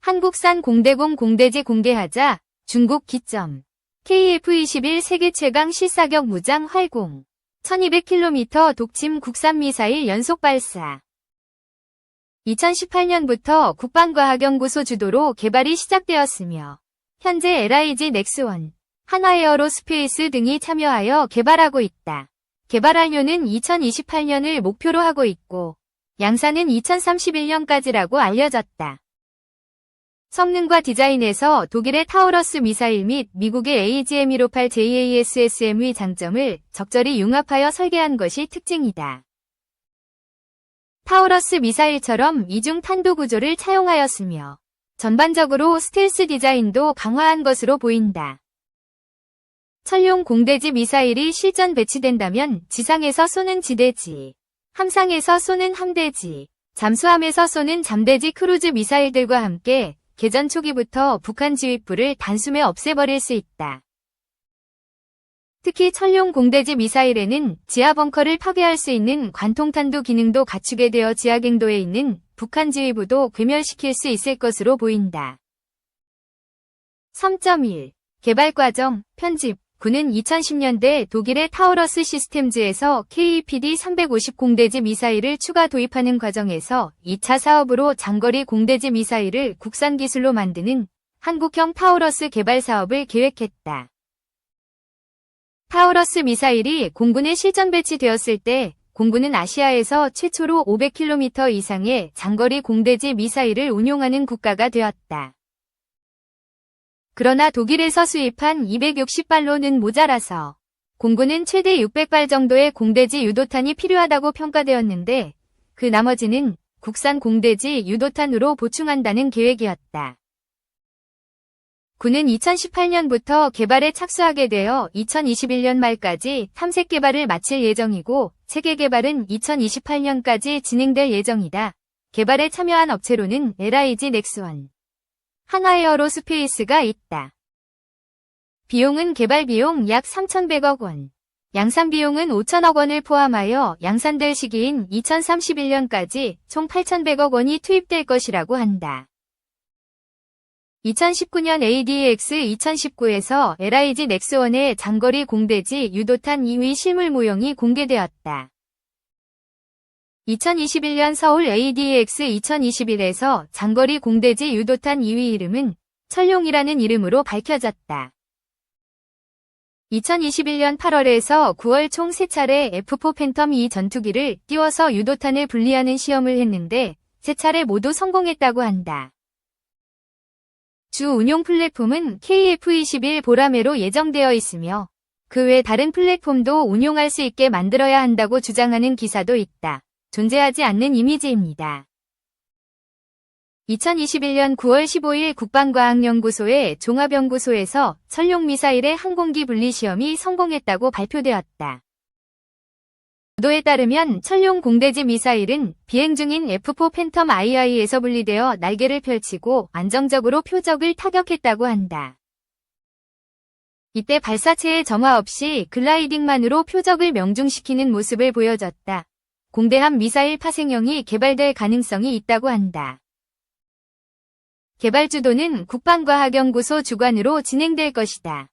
한국산 공대공 공대지 공개하자. 중국 기점. KF-21 세계 최강 실사격 무장 활공. 1200km 독침 국산 미사일 연속 발사. 2018년부터 국방과학연구소 주도로 개발이 시작되었으며 현재 LIG 넥스원, 한화에어로스페이스 등이 참여하여 개발하고 있다. 개발 완료는 2028년을 목표로 하고 있고 양산은 2031년까지라고 알려졌다. 성능과 디자인에서 독일의 타우러스 미사일 및 미국의 AGM-158JASSM의 장점을 적절히 융합하여 설계한 것이 특징이다. 타우러스 미사일처럼 이중 탄도 구조를 차용하였으며 전반적으로 스텔스 디자인도 강화한 것으로 보인다. 천룡 공대지 미사일이 실전 배치된다면 지상에서 쏘는 지대지, 함상에서 쏘는 함대지, 잠수함에서 쏘는 잠대지 크루즈 미사일들과 함께 개전 초기부터 북한 지휘부를 단숨에 없애버릴 수 있다. 특히 천룡 공대지 미사일에는 지하 벙커를 파괴할 수 있는 관통탄도 기능도 갖추게 되어 지하갱도에 있는 북한 지휘부도 괴멸시킬 수 있을 것으로 보인다. 3.1. 개발 과정, 편집. 군은 2010년대 독일의 타우러스 시스템즈에서 KEPD-350 공대지 미사일을 추가 도입하는 과정에서 2차 사업으로 장거리 공대지 미사일을 국산 기술로 만드는 한국형 타우러스 개발 사업을 계획했다. 타우러스 미사일이 공군에 실전 배치되었을 때 공군은 아시아에서 최초로 500km 이상의 장거리 공대지 미사일을 운용하는 국가가 되었다. 그러나 독일에서 수입한 260발로는 모자라서 공군은 최대 600발 정도의 공대지 유도탄이 필요하다고 평가되었는데 그 나머지는 국산 공대지 유도탄으로 보충한다는 계획이었다. 군은 2018년부터 개발에 착수하게 되어 2021년 말까지 탐색 개발을 마칠 예정이고 체계 개발은 2028년까지 진행될 예정이다. 개발에 참여한 업체로는 LIG 넥스원, 한화에어로스페이스가 있다. 비용은 개발 비용 약 3,100억 원, 양산 비용은 5천억 원을 포함하여 양산될 시기인 2031년까지 총 8,100억 원이 투입될 것이라고 한다. 2019년 ADX 2019에서 LIG 넥스원의 장거리 공대지 유도탄 2위 실물 모형이 공개되었다. 2021년 서울 ADX 2021에서 장거리 공대지 유도탄 2위 이름은 천룡이라는 이름으로 밝혀졌다. 2021년 8월에서 9월 총 3차례 F4 팬텀 2 전투기를 띄워서 유도탄을 분리하는 시험을 했는데 3차례 모두 성공했다고 한다. 주 운용 플랫폼은 KF-21 보라매로 예정되어 있으며 그 외 다른 플랫폼도 운용할 수 있게 만들어야 한다고 주장하는 기사도 있다. 존재하지 않는 이미지입니다. 2021년 9월 15일 국방과학연구소의 종합연구소에서 천룡 미사일의 항공기 분리 시험이 성공했다고 발표되었다. 보도에 따르면 천룡 공대지 미사일은 비행 중인 F4 팬텀 II에서 분리되어 날개를 펼치고 안정적으로 표적을 타격했다고 한다. 이때 발사체의 점화 없이 글라이딩만으로 표적을 명중시키는 모습을 보여줬다. 공대함 미사일 파생형이 개발될 가능성이 있다고 한다. 개발 주도는 국방과학연구소 주관으로 진행될 것이다.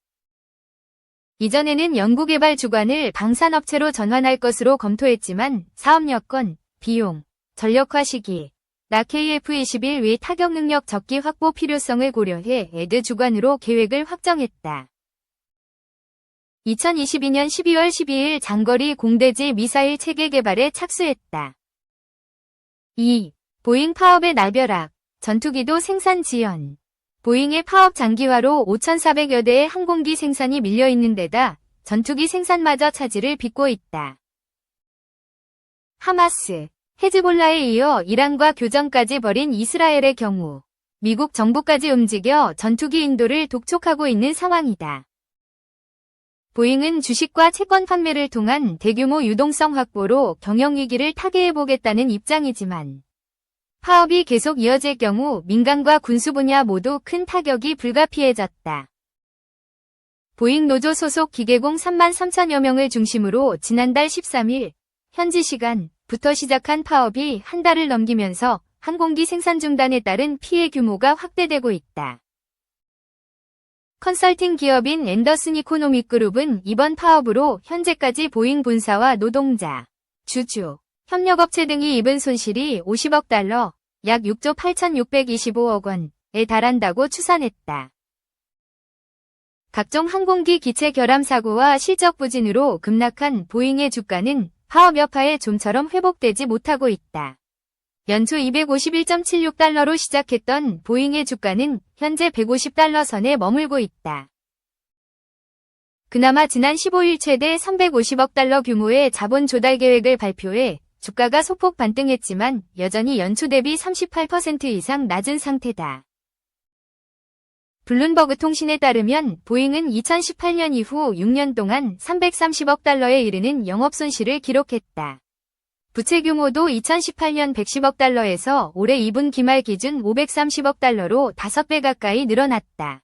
이전에는 연구개발 주관을 방산업체로 전환할 것으로 검토했지만 사업 여건, 비용, 전력화 시기, KF-21 외 타격 능력 적기 확보 필요성을 고려해 에드 주관으로 계획을 확정했다. 2022년 12월 12일 장거리 공대지 미사일 체계 개발에 착수했다. 2. 보잉 파업의 날벼락, 전투기도 생산 지연. 보잉의 파업 장기화로 5,400여 대의 항공기 생산이 밀려있는 데다 전투기 생산마저 차질을 빚고 있다. 하마스, 헤즈볼라에 이어 이란과 교전까지 벌인 이스라엘의 경우 미국 정부까지 움직여 전투기 인도를 독촉하고 있는 상황이다. 보잉은 주식과 채권 판매를 통한 대규모 유동성 확보로 경영위기를 타개해보겠다는 입장이지만 파업이 계속 이어질 경우 민간과 군수 분야 모두 큰 타격이 불가피해졌다. 보잉 노조 소속 기계공 33,000여 명을 중심으로 지난달 13일 현지 시간부터 시작한 파업이 한 달을 넘기면서 항공기 생산 중단에 따른 피해 규모가 확대되고 있다. 컨설팅 기업인 앤더슨 이코노믹 그룹은 이번 파업으로 현재까지 보잉 본사와 노동자, 주주, 협력업체 등이 입은 손실이 50억 달러, 약 6조 8,625억 원에 달한다고 추산했다. 각종 항공기 기체 결함 사고와 실적 부진으로 급락한 보잉의 주가는 파업 여파에 좀처럼 회복되지 못하고 있다. 연초 251.76달러로 시작했던 보잉의 주가는 현재 150달러 선에 머물고 있다. 그나마 지난 15일 최대 350억 달러 규모의 자본 조달 계획을 발표해 주가가 소폭 반등했지만 여전히 연초 대비 38% 이상 낮은 상태다. 블룸버그 통신에 따르면 보잉은 2018년 이후 6년 동안 330억 달러에 이르는 영업손실을 기록했다. 부채 규모도 2018년 110억 달러에서 올해 2분기 말 기준 530억 달러로 5배 가까이 늘어났다.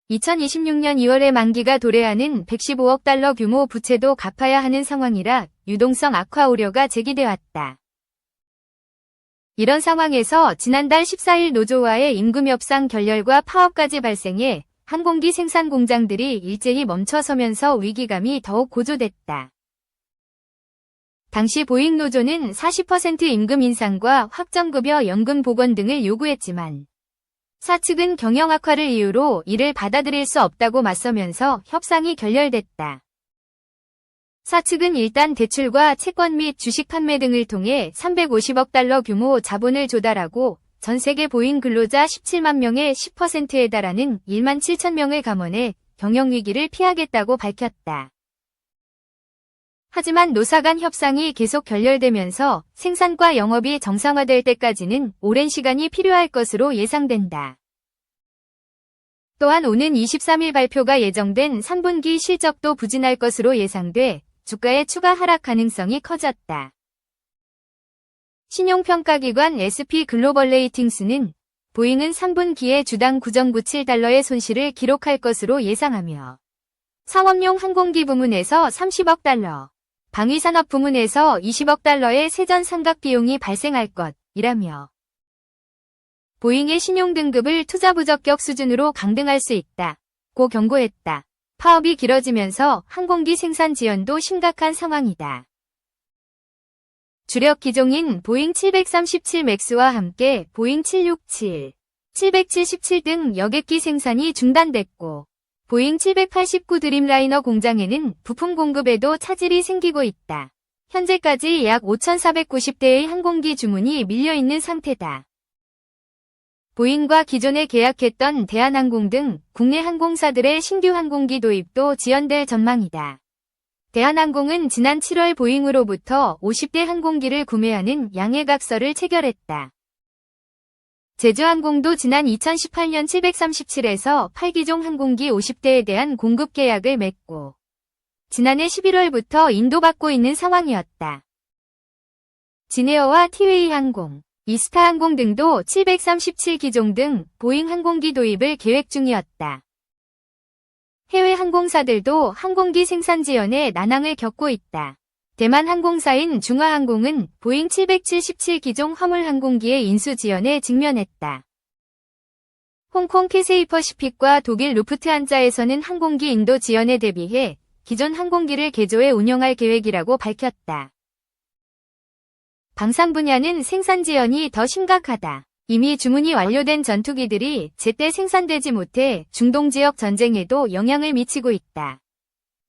2026년 2월에 만기가 도래하는 115억 달러 규모 부채도 갚아야 하는 상황이라 유동성 악화 우려가 제기돼 왔다. 이런 상황에서 지난달 14일 노조와의 임금 협상 결렬과 파업까지 발생해 항공기 생산 공장들이 일제히 멈춰서면서 위기감이 더욱 고조됐다. 당시 보잉 노조는 40% 임금 인상과 확정급여 연금 복원 등을 요구했지만 사측은 경영 악화를 이유로 이를 받아들일 수 없다고 맞서면서 협상이 결렬됐다. 사측은 일단 대출과 채권 및 주식 판매 등을 통해 350억 달러 규모 자본을 조달하고 전 세계 보잉 근로자 17만 명의 10%에 달하는 1만 7천 명을 감원해 경영위기를 피하겠다고 밝혔다. 하지만 노사 간 협상이 계속 결렬되면서 생산과 영업이 정상화될 때까지는 오랜 시간이 필요할 것으로 예상된다. 또한 오는 23일 발표가 예정된 3분기 실적도 부진할 것으로 예상돼 주가의 추가 하락 가능성이 커졌다. 신용평가기관 S&P 글로벌 레이팅스는 보잉은 3분기에 주당 9.97달러의 손실을 기록할 것으로 예상하며 상업용 항공기 부문에서 30억 달러, 방위산업 부문에서 20억 달러의 세전 상각 비용이 발생할 것이라며 보잉의 신용등급을 투자 부적격 수준으로 강등할 수 있다고 경고했다. 파업이 길어지면서 항공기 생산 지연도 심각한 상황이다. 주력 기종인 보잉 737 맥스와 함께 보잉 767, 777 등 여객기 생산이 중단됐고 보잉 789 드림라이너 공장에는 부품 공급에도 차질이 생기고 있다. 현재까지 약 5,490대의 항공기 주문이 밀려있는 상태다. 보잉과 기존에 계약했던 대한항공 등 국내 항공사들의 신규 항공기 도입도 지연될 전망이다. 대한항공은 지난 7월 보잉으로부터 50대 항공기를 구매하는 양해각서를 체결했다. 제주항공도 지난 2018년 737에서 8기종 항공기 50대에 대한 공급 계약을 맺고 지난해 11월부터 인도받고 있는 상황이었다. 진에어와 티웨이 항공, 이스타 항공 등도 737기종 등 보잉 항공기 도입을 계획 중이었다. 해외 항공사들도 항공기 생산 지연에 난항을 겪고 있다. 대만 항공사인 중화항공은 보잉 777기종 화물 항공기의 인수 지연에 직면했다. 홍콩 캐세이 퍼시픽과 독일 루프트한자에서는 항공기 인도 지연에 대비해 기존 항공기를 개조해 운영할 계획이라고 밝혔다. 방산 분야는 생산 지연이 더 심각하다. 이미 주문이 완료된 전투기들이 제때 생산되지 못해 중동 지역 전쟁에도 영향을 미치고 있다.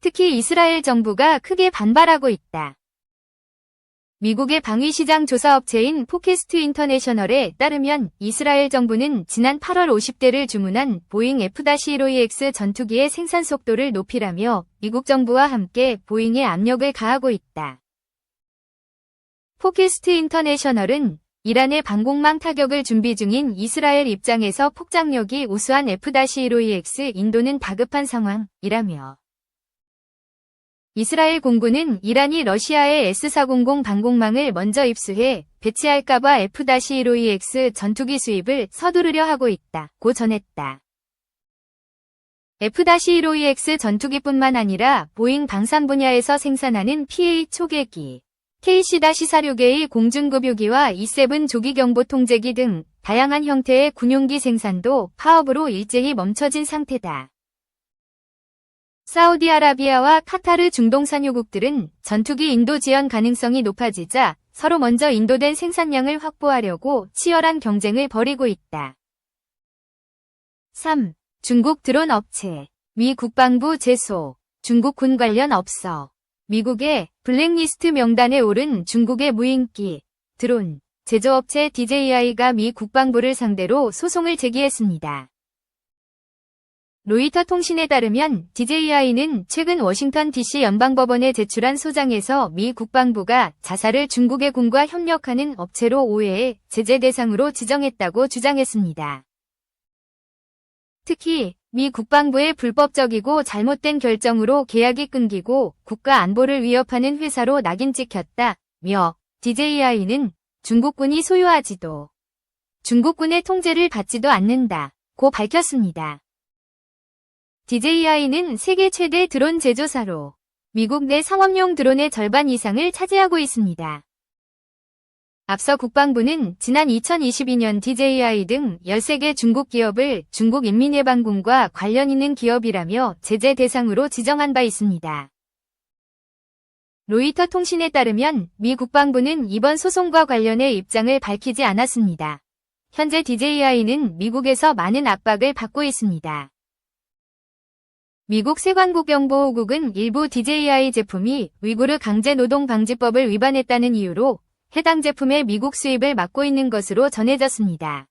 특히 이스라엘 정부가 크게 반발하고 있다. 미국의 방위시장 조사업체인 포캐스트 인터내셔널에 따르면 이스라엘 정부는 지난 8월 50대를 주문한 보잉 F-15EX 전투기의 생산 속도를 높이라며 미국 정부와 함께 보잉에 압력을 가하고 있다. 포캐스트 인터내셔널은 이란의 방공망 타격을 준비 중인 이스라엘 입장에서 폭장력이 우수한 F-15EX 인도는 다급한 상황이라며 이스라엘 공군은 이란이 러시아의 S-400 방공망을 먼저 입수해 배치할까봐 F-15EX 전투기 수입을 서두르려 하고 있다고 전했다. F-15EX 전투기뿐만 아니라 보잉 방산 분야에서 생산하는 PA 초계기, KC-46A 공중급유기와 E7 조기경보통제기 등 다양한 형태의 군용기 생산도 파업으로 일제히 멈춰진 상태다. 사우디아라비아와 카타르 중동 산유국들은 전투기 인도 지원 가능성이 높아지자 서로 먼저 인도된 생산량을 확보하려고 치열한 경쟁을 벌이고 있다. 3. 중국 드론 업체. 미 국방부 제소. 중국군 관련 업소. 미국의 블랙리스트 명단에 오른 중국의 무인기, 드론, 제조업체 DJI가 미 국방부를 상대로 소송을 제기했습니다. 로이터 통신에 따르면 DJI는 최근 워싱턴 DC 연방법원에 제출한 소장에서 미 국방부가 자사를 중국의 군과 협력하는 업체로 오해해 제재 대상으로 지정했다고 주장했습니다. 특히 미 국방부의 불법적이고 잘못된 결정으로 계약이 끊기고 국가 안보를 위협하는 회사로 낙인 찍혔다며 DJI는 중국군이 소유하지도 중국군의 통제를 받지도 않는다고 밝혔습니다. DJI는 세계 최대 드론 제조사로 미국 내 상업용 드론의 절반 이상을 차지하고 있습니다. 앞서 국방부는 지난 2022년 DJI 등 13개 중국 기업을 중국인민해방군과 관련 있는 기업이라며 제재 대상으로 지정한 바 있습니다. 로이터 통신에 따르면 미 국방부는 이번 소송과 관련해 입장을 밝히지 않았습니다. 현재 DJI는 미국에서 많은 압박을 받고 있습니다. 미국 세관국경보국은 일부 DJI 제품이 위구르 강제노동방지법을 위반했다는 이유로 해당 제품의 미국 수입을 막고 있는 것으로 전해졌습니다.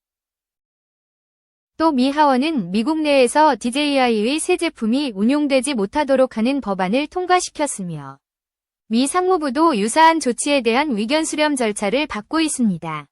또 미 하원은 미국 내에서 DJI의 새 제품이 운용되지 못하도록 하는 법안을 통과시켰으며 미 상무부도 유사한 조치에 대한 의견 수렴 절차를 밟고 있습니다.